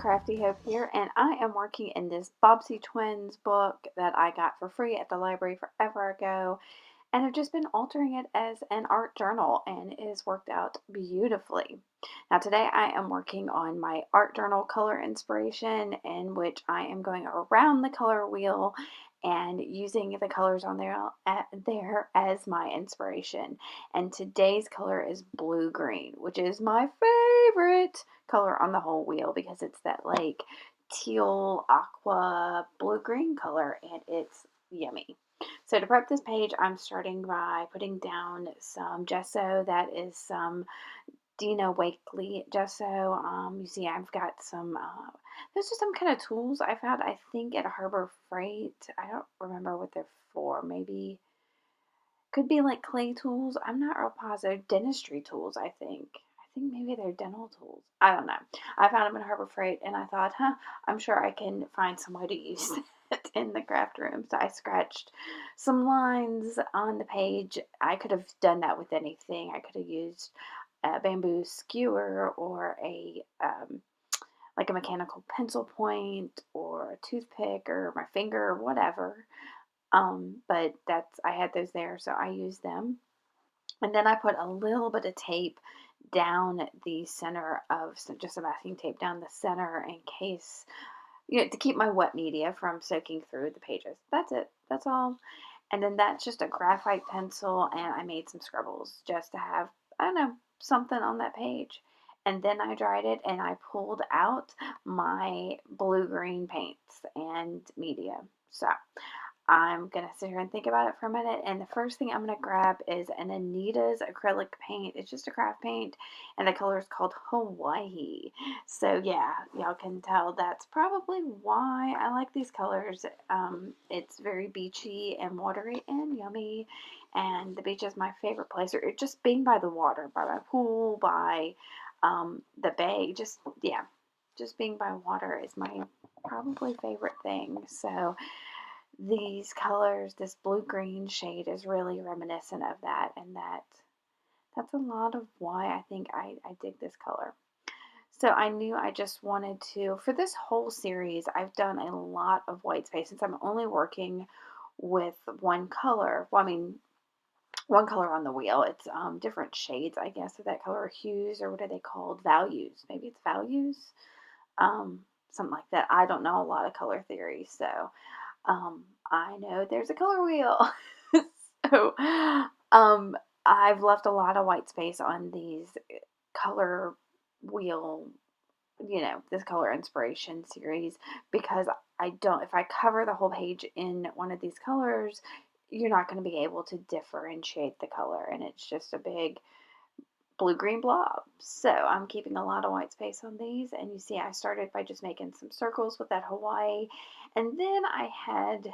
Crafty Hope here, and I am working in this Bobbsey Twins book that I got for free at the library forever ago, and I've just been altering it as an art journal, and it has worked out beautifully. Now, today I am working on my art journal color inspiration, in which I am going around the color wheel and using the colors on there as my inspiration. And today's color is blue green, which is my favorite color on the whole wheel because it's that like teal aqua blue green color and it's yummy. So to prep this page, I'm starting by putting down some gesso. That is some Dina Wakley gesso. You see I've got some, those are some kind of tools I found, I think, at Harbor Freight. I don't remember what they're for. Maybe, could be like clay tools. I'm not real positive. Dentistry tools, I think. I think maybe they're dental tools. I don't know. I found them in Harbor Freight and I thought, I'm sure I can find some way to use that in the craft room. So I scratched some lines on the page. I could have done that with anything. I could have used a bamboo skewer or a like a mechanical pencil point or a toothpick or my finger or whatever. But I had those there, so I used them. And then I put a little bit of tape down the center of, so just some masking tape down the center in case, to keep my wet media from soaking through the pages. That's it. That's all. And then that's just a graphite pencil, and I made some scribbles just to have, I don't know, something on that page. And then I dried it and I pulled out my blue-green paints and media. So I'm going to sit here and think about it for a minute. And the first thing I'm going to grab is an Anita's acrylic paint. It's just a craft paint, and the color is called Hawaii. So yeah, y'all can tell that's probably why I like these colors. It's very beachy and watery and yummy. And the beach is my favorite place. Or just being by the water, by my pool, by the bay. Just being by water is my probably favorite thing. So these colors, this blue-green shade is really reminiscent of that, and that's a lot of why I think I dig this color. So I knew I just wanted to, for this whole series, I've done a lot of white space since I'm only working with one color. Well, I mean, one color on the wheel. It's different shades, I guess, of that color, or hues, or what are they called? Values. Maybe it's values. Something like that. I don't know a lot of color theory, so I know there's a color wheel. So, I've left a lot of white space on these color wheel, this color inspiration series because I don't, if I cover the whole page in one of these colors, you're not going to be able to differentiate the color, and it's just a big blue-green blob. So I'm keeping a lot of white space on these, and you see I started by just making some circles with that Hawaii, and then I had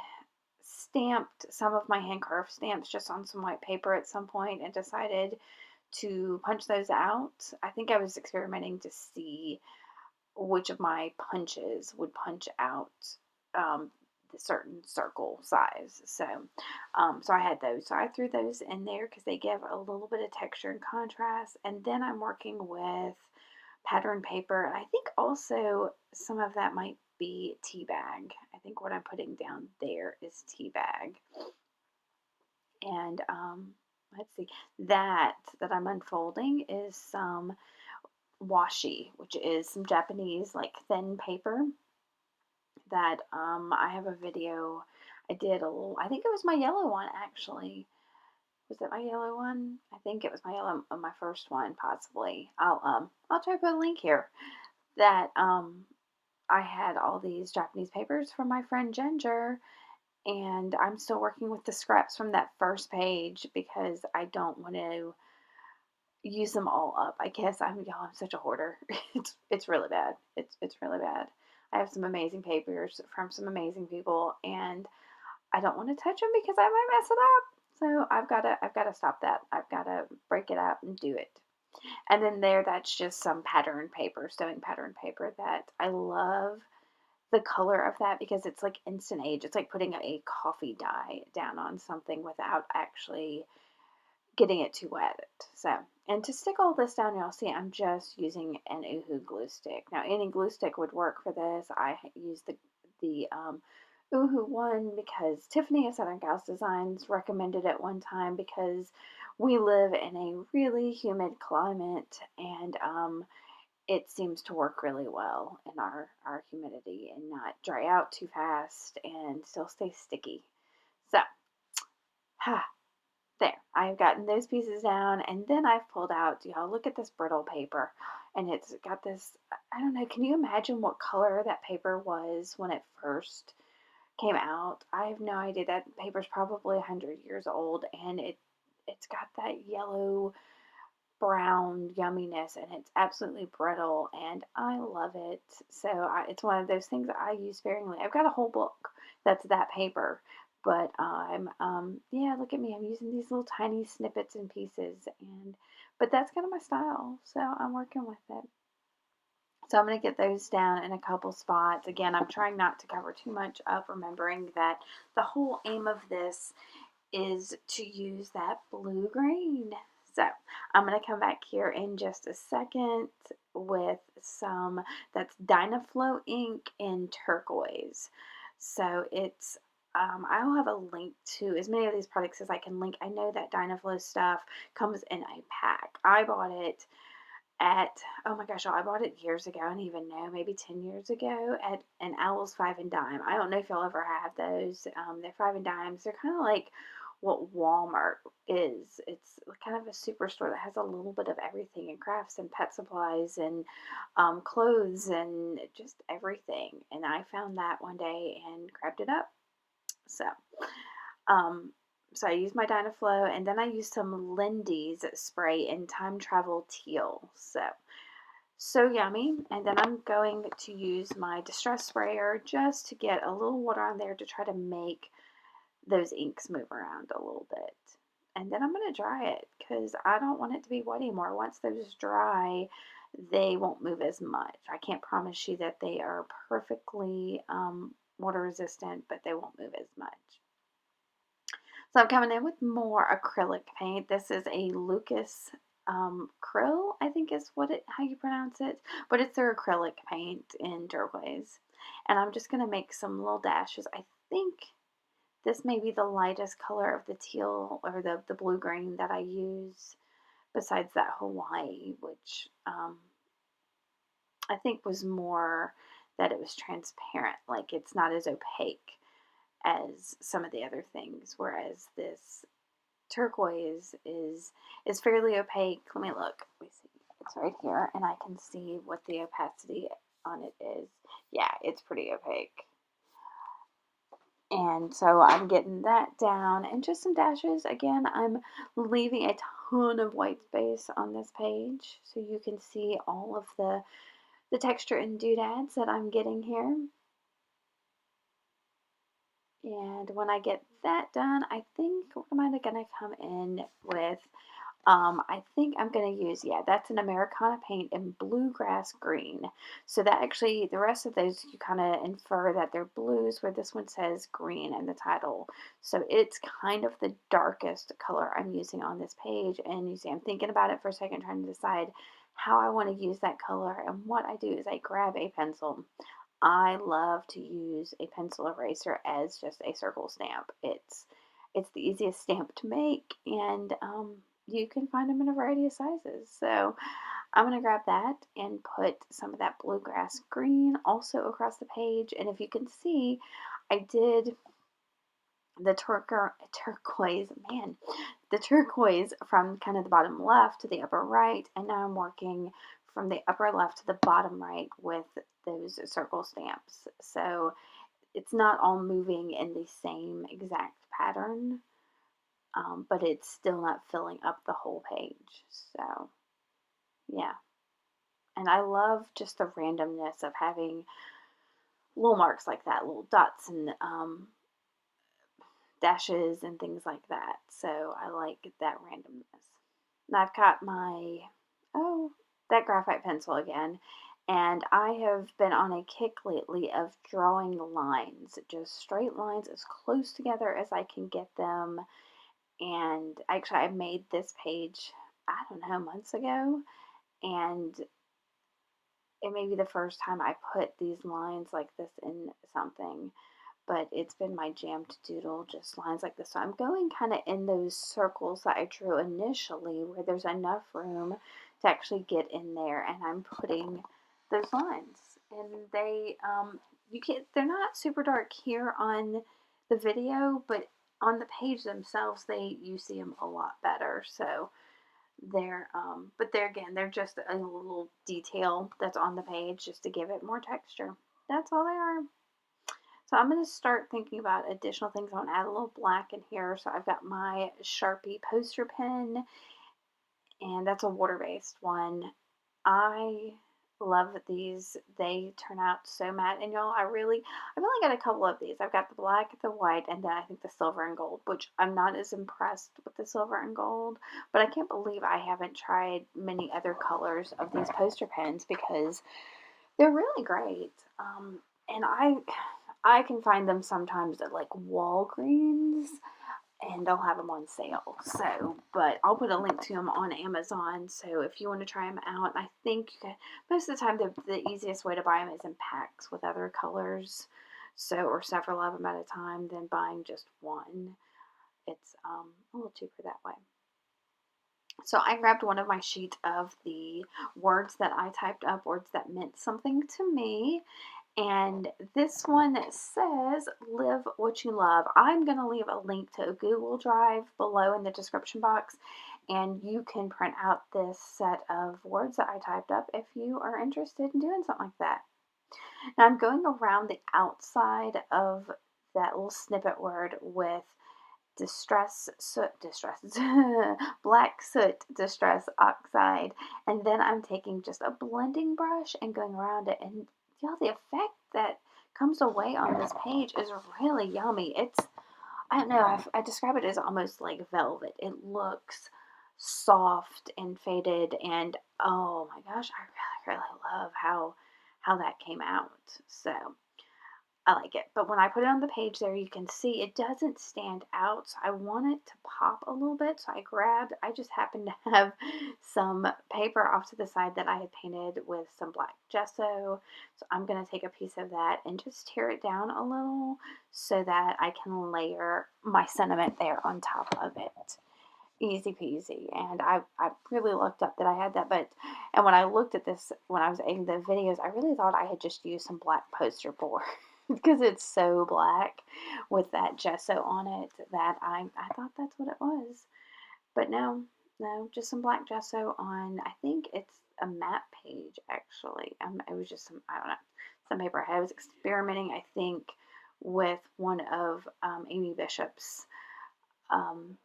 stamped some of my hand carved stamps just on some white paper at some point and decided to punch those out. I think I was experimenting to see which of my punches would punch out the certain circle size. So I had those. So I threw those in there because they give a little bit of texture and contrast. And then I'm working with pattern paper. And I think also some of that might be tea bag. I think what I'm putting down there is tea bag. And let's see, that I'm unfolding is some washi, which is some Japanese like thin paper that I have a video. I did a little, I think it was my yellow one actually. Was it my yellow one? I think it was my yellow, my first one possibly. I'll try to put a link here. That I had all these Japanese papers from my friend Ginger, and I'm still working with the scraps from that first page because I don't want to use them all up. I guess I'm such a hoarder. It's really bad. It's really bad. I have some amazing papers from some amazing people, and I don't want to touch them because I might mess it up. So I've gotta stop that. I've gotta break it up and do it. And then that's just some pattern paper, sewing pattern paper that I love the color of that because it's like instant age. It's like putting a coffee dye down on something without actually getting it too wet. So, and to stick all this down, y'all see I'm just using an Uhu glue stick. Now, any glue stick would work for this. I use the Uhu one because Tiffany at Southern Gals Designs recommended it one time because we live in a really humid climate, and it seems to work really well in our humidity and not dry out too fast and still stay sticky. So, there, I've gotten those pieces down, and then I've pulled out, y'all, look at this brittle paper, and it's got this, I don't know, can you imagine what color that paper was when it first came out? I have no idea. That paper's probably 100 years old, and it's got that yellow brown yumminess, and it's absolutely brittle, and I love it. So it's one of those things that I use sparingly. I've got a whole book that's that paper, but I'm yeah, look at me, I'm using these little tiny snippets and pieces, and but that's kind of my style, so I'm working with it. So I'm going to get those down in a couple spots. Again, I'm trying not to cover too much up, remembering that the whole aim of this is to use that blue green. So I'm going to come back here in just a second with some, that's Dynaflow ink in turquoise. So it's, I'll have a link to as many of these products as I can link. I know that Dynaflow stuff comes in a pack. I bought it at, oh my gosh, I bought it years ago. I don't even know, maybe 10 years ago at an Owl's Five and Dime. I don't know if you'll ever have those. They're five and dimes. They're kind of like what Walmart is. It's kind of a superstore that has a little bit of everything, and crafts and pet supplies and clothes and just everything. And I found that one day and grabbed it up. So, um, so I used my Dynaflow, and then I used some Lindy's spray in Time Travel Teal. So yummy. And then I'm going to use my Distress Sprayer just to get a little water on there to try to make those inks move around a little bit. And then I'm going to dry it because I don't want it to be wet anymore. Once those dry, they won't move as much. I can't promise you that they are perfectly water resistant, but they won't move as much. So I'm coming in with more acrylic paint. This is a Lucas Krill, I think is how you pronounce it, but it's their acrylic paint in turquoise. And I'm just going to make some little dashes. I think this may be the lightest color of the teal or the blue green that I use, besides that Hawaii, which I think was more that it was transparent, like it's not as opaque as some of the other things, whereas this turquoise is fairly opaque. Let me look. Let me see. It's right here, and I can see what the opacity on it is. Yeah, it's pretty opaque. And so I'm getting that down, and just some dashes. Again, I'm leaving a ton of white space on this page so you can see all of the texture and doodads that I'm getting here. And when I get that done, I think what am I going to come in with? I think I'm going to use, yeah, that's an Americana paint in bluegrass green. So that actually, the rest of those, you kind of infer that they're blues, where this one says green in the title. So it's kind of the darkest color I'm using on this page. And you see, I'm thinking about it for a second, trying to decide how I want to use that color. And what I do is I grab a pencil. I love to use a pencil eraser as just a circle stamp. It's the easiest stamp to make, and you can find them in a variety of sizes. So I'm going to grab that and put some of that bluegrass green also across the page. And if you can see, I did the turquoise, man, the turquoise from kind of the bottom left to the upper right, and now I'm working from the upper left to the bottom right with those circle stamps. So it's not all moving in the same exact pattern, but it's still not filling up the whole page. So yeah, and I love just the randomness of having little marks like that, little dots and dashes and things like that. So I like that randomness. And I've got my, oh, that graphite pencil again. And I have been on a kick lately of drawing lines, just straight lines as close together as I can get them. And actually I made this page, I don't know, months ago, and it may be the first time I put these lines like this in something, but it's been my jam to doodle, just lines like this. So I'm going kind of in those circles that I drew initially where there's enough room to actually get in there, and I'm putting those lines. And you can't, they're not super dark here on the video, but on the page themselves, you see them a lot better. So but they're again, they're just a little detail that's on the page just to give it more texture. That's all they are. So I'm going to start thinking about additional things. I want to add a little black in here. So I've got my Sharpie poster pen, and that's a water-based one. I love these. They turn out so matte. And y'all, I've only got a couple of these. I've got the black, the white, and then I think the silver and gold, which I'm not as impressed with the silver and gold, but I can't believe I haven't tried many other colors of these poster pens because they're really great. And I can find them sometimes at like Walgreens, and they'll have them on sale. So, but I'll put a link to them on Amazon. So if you want to try them out, I think most of the time the easiest way to buy them is in packs with other colors. So, or several of them at a time than buying just one. It's a little cheaper that way. So I grabbed one of my sheets of the words that I typed up, words that meant something to me. And this one says, live what you love. I'm going to leave a link to a Google Drive below in the description box, and you can print out this set of words that I typed up if you are interested in doing something like that. Now I'm going around the outside of that little snippet word with black soot, distress oxide, and then I'm taking just a blending brush and going around it, and the effect that comes away on this page is really yummy. I don't know, I describe it as almost like velvet. It looks soft and faded, and oh my gosh, I really love how that came out. So I like it. But when I put it on the page there, you can see it doesn't stand out. So I want it to pop a little bit. So I just happened to have some paper off to the side that I had painted with some black gesso. So I'm going to take a piece of that and just tear it down a little so that I can layer my sentiment there on top of it. Easy peasy. And I really looked up that I had that, and when I looked at this, when I was editing the videos, I really thought I had just used some black poster board because it's so black with that gesso on it that I thought that's what it was. But no, just some black gesso on, I think it's a matte page actually. It was just I don't know, some paper. I was experimenting, I think, with one of Amy Bishop's um,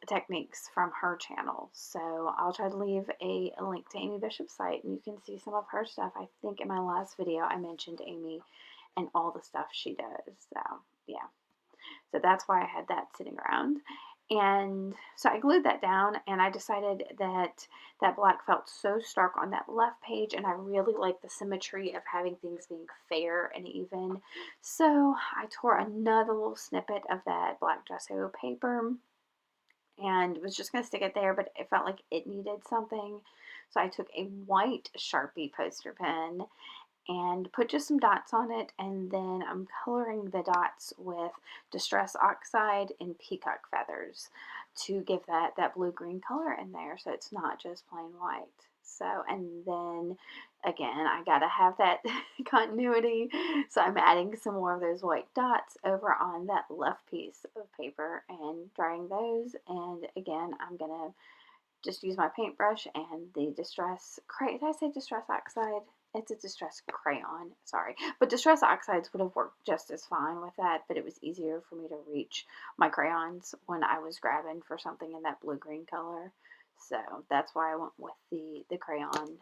techniques from her channel. So I'll try to leave a link to Amy Bishop's site, and you can see some of her stuff. I think in my last video I mentioned Amy and all the stuff she does. So yeah, so that's why I had that sitting around. And so I glued that down, and I decided that that black felt so stark on that left page, and I really like the symmetry of having things being fair and even. So I tore another little snippet of that black gesso paper and was just going to stick it there, but it felt like it needed something. So I took a white Sharpie poster pen and put just some dots on it, and then I'm coloring the dots with Distress Oxide and Peacock Feathers to give that blue-green color in there, so it's not just plain white. So, and then again, I gotta have that continuity, so I'm adding some more of those white dots over on that left piece of paper and drying those, and again, I'm gonna just use my paintbrush and the Distress Crayon. Did I say Distress Oxide? It's a Distress Crayon, sorry. But Distress Oxides would have worked just as fine with that, but it was easier for me to reach my crayons when I was grabbing for something in that blue-green color. So that's why I went with the crayon.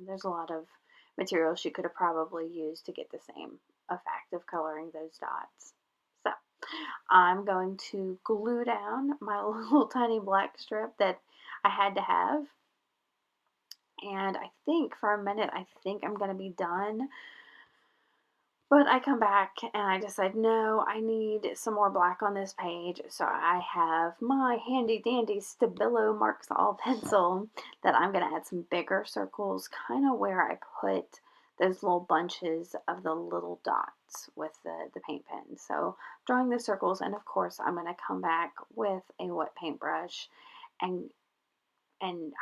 There's a lot of materials you could have probably used to get the same effect of coloring those dots. So I'm going to glue down my little tiny black strip that I had to have. And I think for a minute, I think I'm going to be done But I come back and I decide, no, I need some more black on this page. So I have my handy dandy Stabilo Marks All pencil that I'm going to add some bigger circles, kind of where I put those little bunches of the little dots with the paint pen. So drawing the circles, and of course I'm going to come back with a wet paintbrush and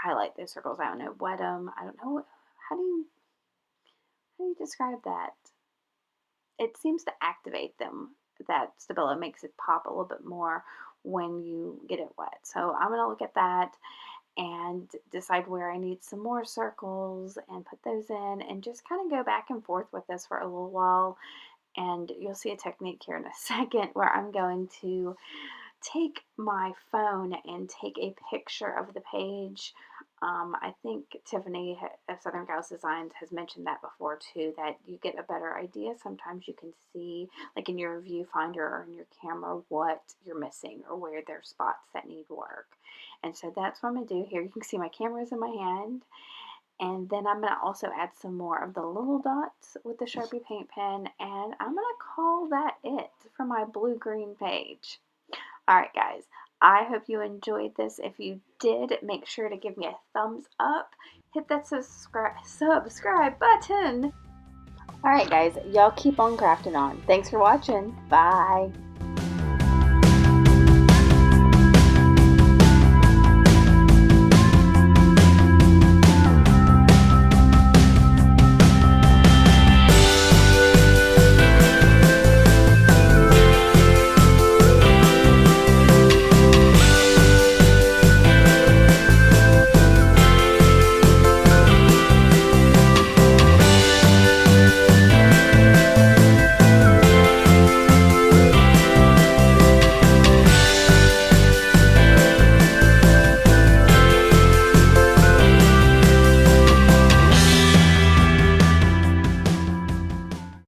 highlight those circles. I don't know, wet them. I don't know. How do you how do you describe that? It seems to activate them. That Stabilo makes it pop a little bit more when you get it wet. So I'm going to look at that and decide where I need some more circles and put those in and just kind of go back and forth with this for a little while. And you'll see a technique here in a second where I'm going to take my phone and take a picture of the page. I think Tiffany of Southern Gals Designs has mentioned that before too, that you get a better idea. Sometimes you can see, like in your viewfinder or in your camera, what you're missing or where there's spots that need work. And so that's what I'm going to do here. You can see my camera's in my hand. And then I'm going to also add some more of the little dots with the Sharpie paint pen. And I'm going to call that it for my blue-green page. Alright guys, I hope you enjoyed this. If you did, make sure to give me a thumbs up. Hit that subscribe button. Alright guys, y'all keep on crafting on. Thanks for watching. Bye.